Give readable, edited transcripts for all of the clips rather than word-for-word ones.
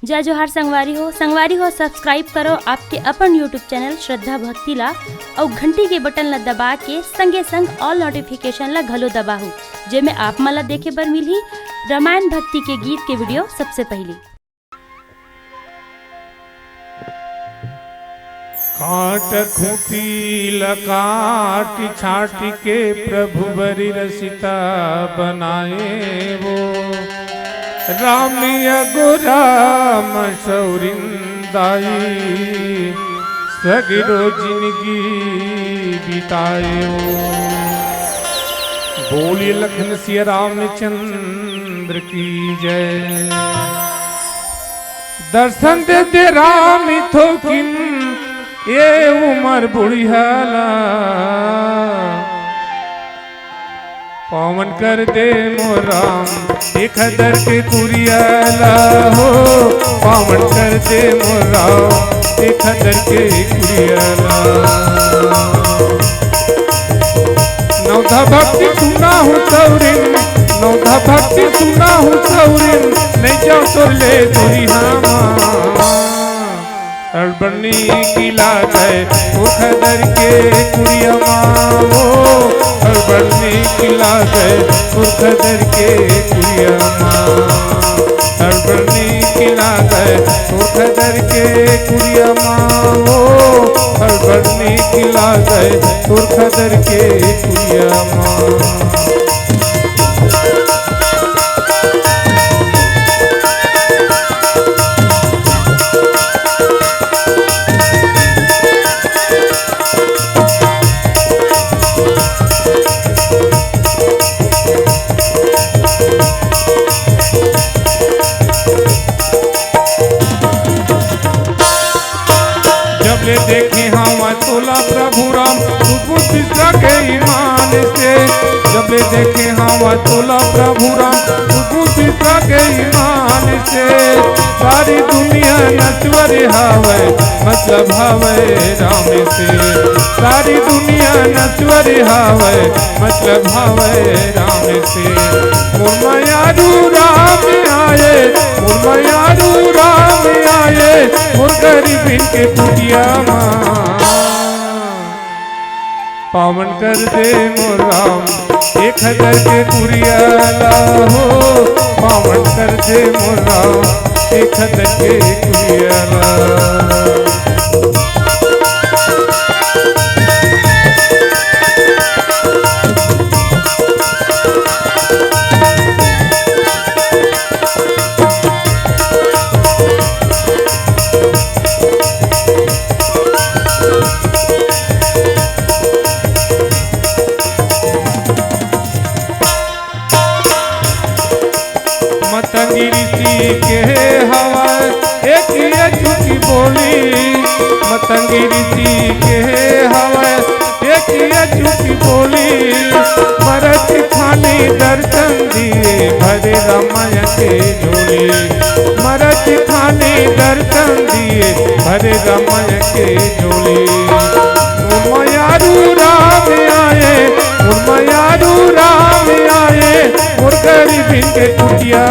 जय जोहार संगवारी हो सब्सक्राइब करो आपके अपन यूट्यूब चैनल श्रद्धा भक्ति ला और घंटी के बटन ला दबा के संगे संग ऑल नोटिफिकेशन ला घलो दबाहू जेमे आप मला देखे बर मिलही रामायण भक्ति के गीत के वीडियो सबसे पहले। काट खूंटी लकाट छाट के प्रभु बरी रसिता बनाए वो रामिया गुराम सौरिंदाई सगरो जिंदगी बिताए वो। बोली लखन सिया रामचंद्र की जय। दर्शन दे दे राम थो किन ये उमर बुढ़ियाला पावन कर दे मोराम एक दर के कुरियाला हो पावन कर दे मोराम एक दर के कुरियाला। नौधा भक्ति सुना हूँ सौरिन नौधा भक्ति सुना हूँ सौरिन नहीं जाओ तो ले दुरिहामा अड़बनी किला गए उखदर के कुड़िया माओ अड़बनी किला गए उखदर के कुड़िया माँ अड़बनी किला गए उखदर के कुड़िया माओ अड़बनी किला गए उखदर के कुड़िया माँ। जबले देखे हम तोला प्रभु राम सुबुद्धि के ईमान से जबले देखे हम तोला प्रभु राम सुबुद्धि के ईमान से सारी दुनिया नश्वर हावे मतलब हावे राम से सारी दुनिया नश्वर हावे मतलब हावे राम से। मुरमयारू राम आए मुरमयारू राम आए मुर गरीबिन के कुटिया पावन कर दे मोर राम एक हजार के कुरियाला हो पावन कर दे मोर राम एक हजार के कुरियाला। मतंगी ऋषि के हवा एक झूठी बोली मतंगी ऋषि के हवा एक झूठी बोली मरत खानी दर्शन दिए भरे रामायण के झोली मरत खानी दर्शन दिए भरे रामायण के झोली। मुरमयारू राम आए मुरमयारू राम आए मुर गरीबिन के कुटिया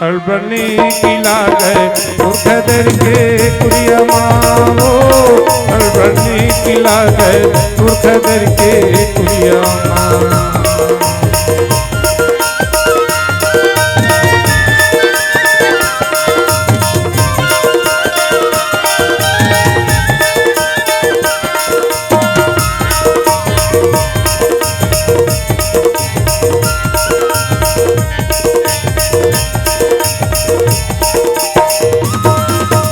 अड़बनी किला गए उखदर के कुरिया माओ अड़बनी किला गए उखदर के कुरिया माँ।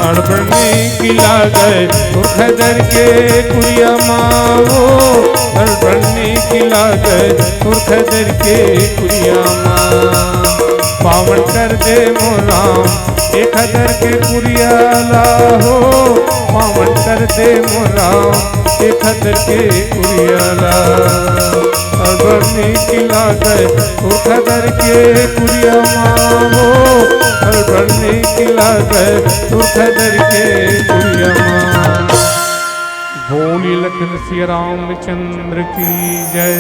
अड़बनी किला गए उखदर के कुरिया माओ अड़बनी किला गए उखदर के कुरिया माँ पावन कर दे मोराम एक हजार के कुरियाला हो पावन कर दे मोराम एक हजार के कुरियाला। अड़बनी किला गए उखदर के कुरिया माओ अड़बनी किला गए उखदर के कुरिया माँ। बोली लखन सिया रामचंद्र की जय।